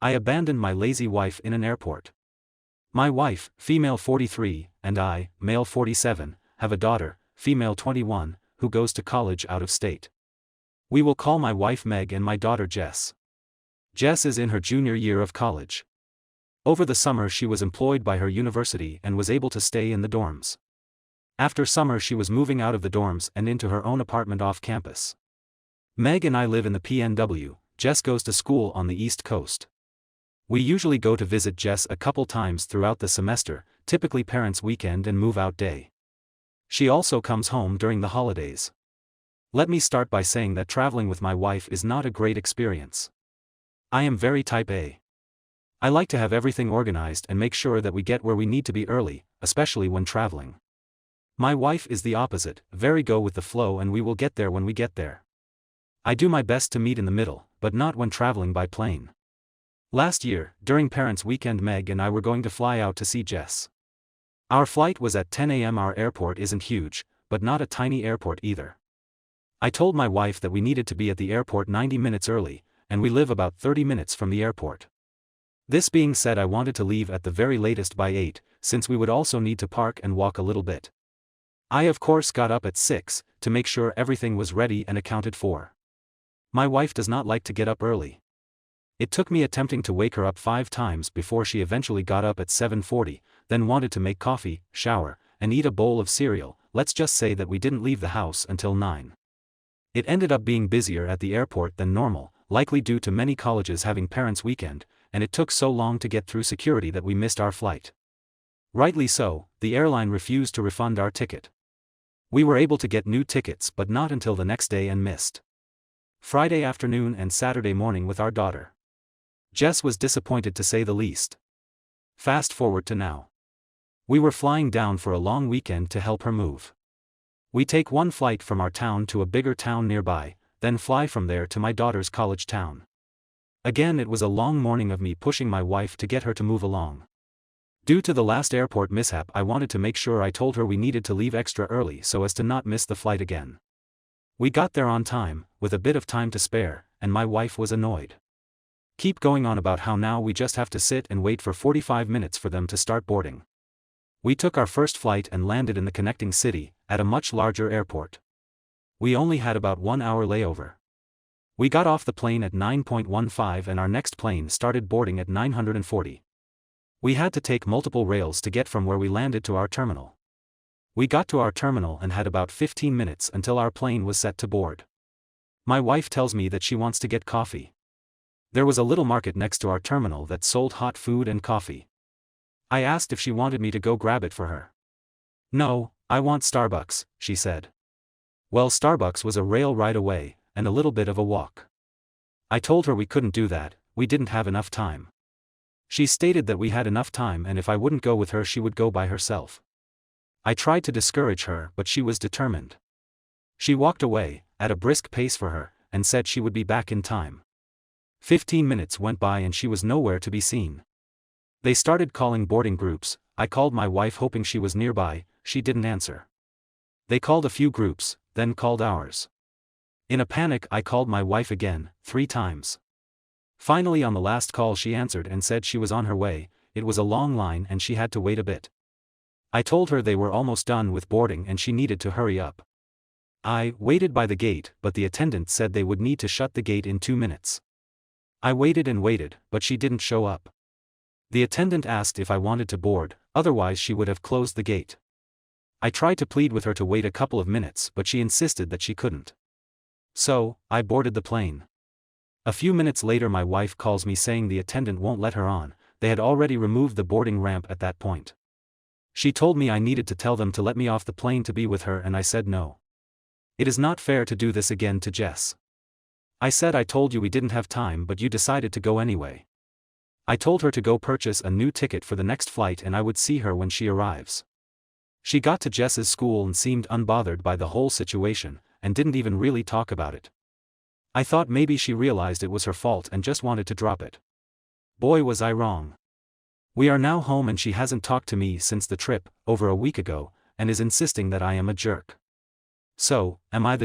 I abandoned my lazy wife in an airport. My wife, female 43, and I, male 47, have a daughter, female 21, who goes to college out of state. We will call my wife Meg and my daughter Jess. Jess is in her junior year of college. Over the summer she was employed by her university and was able to stay in the dorms. After summer she was moving out of the dorms and into her own apartment off campus. Meg and I live in the PNW, Jess goes to school on the East Coast. We usually go to visit Jess a couple times throughout the semester, typically parents' weekend and move-out day. She also comes home during the holidays. Let me start by saying that traveling with my wife is not a great experience. I am very type A. I like to have everything organized and make sure that we get where we need to be early, especially when traveling. My wife is the opposite, very go with the flow and we will get there when we get there. I do my best to meet in the middle, but not when traveling by plane. Last year, during parents' weekend Meg and I were going to fly out to see Jess. Our flight was at 10 a.m. Our airport isn't huge, but not a tiny airport either. I told my wife that we needed to be at the airport 90 minutes early, and we live about 30 minutes from the airport. This being said, I wanted to leave at the very latest by 8, since we would also need to park and walk a little bit. I of course got up at 6, to make sure everything was ready and accounted for. My wife does not like to get up early. It took me attempting to wake her up 5 times before she eventually got up at 7:40, then wanted to make coffee, shower, and eat a bowl of cereal. Let's just say that we didn't leave the house until 9. It ended up being busier at the airport than normal, likely due to many colleges having parents' weekend, and it took so long to get through security that we missed our flight. Rightly so, the airline refused to refund our ticket. We were able to get new tickets but not until the next day and missed Friday afternoon and Saturday morning with our daughter. Jess was disappointed to say the least. Fast forward to now. We were flying down for a long weekend to help her move. We take one flight from our town to a bigger town nearby, then fly from there to my daughter's college town. Again, it was a long morning of me pushing my wife to get her to move along. Due to the last airport mishap, I wanted to make sure I told her we needed to leave extra early so as to not miss the flight again. We got there on time, with a bit of time to spare, and my wife was annoyed. Keep going on about how now we just have to sit and wait for 45 minutes for them to start boarding. We took our first flight and landed in the connecting city, at a much larger airport. We only had about 1 hour layover. We got off the plane at 9:15 and our next plane started boarding at 9:40. We had to take multiple rails to get from where we landed to our terminal. We got to our terminal and had about 15 minutes until our plane was set to board. My wife tells me that she wants to get coffee. There was a little market next to our terminal that sold hot food and coffee. I asked if she wanted me to go grab it for her. "No, I want Starbucks," she said. Well, Starbucks was a rail ride away, and a little bit of a walk. I told her we couldn't do that, we didn't have enough time. She stated that we had enough time and if I wouldn't go with her she would go by herself. I tried to discourage her but she was determined. She walked away, at a brisk pace for her, and said she would be back in time. 15 minutes went by and she was nowhere to be seen. They started calling boarding groups. I called my wife hoping she was nearby, she didn't answer. They called a few groups, then called ours. In a panic I called my wife again, 3 times. Finally on the last call she answered and said she was on her way. It was a long line and she had to wait a bit. I told her they were almost done with boarding and she needed to hurry up. I waited by the gate but the attendant said they would need to shut the gate in 2 minutes. I waited and waited, but she didn't show up. The attendant asked if I wanted to board, otherwise she would have closed the gate. I tried to plead with her to wait a couple of minutes but she insisted that she couldn't. So, I boarded the plane. A few minutes later my wife calls me saying the attendant won't let her on, they had already removed the boarding ramp at that point. She told me I needed to tell them to let me off the plane to be with her and I said no. It is not fair to do this again to Jess. I said I told you we didn't have time but you decided to go anyway. I told her to go purchase a new ticket for the next flight and I would see her when she arrives. She got to Jess's school and seemed unbothered by the whole situation, and didn't even really talk about it. I thought maybe she realized it was her fault and just wanted to drop it. Boy was I wrong. We are now home and she hasn't talked to me since the trip, over a week ago, and is insisting that I am a jerk. So, am I the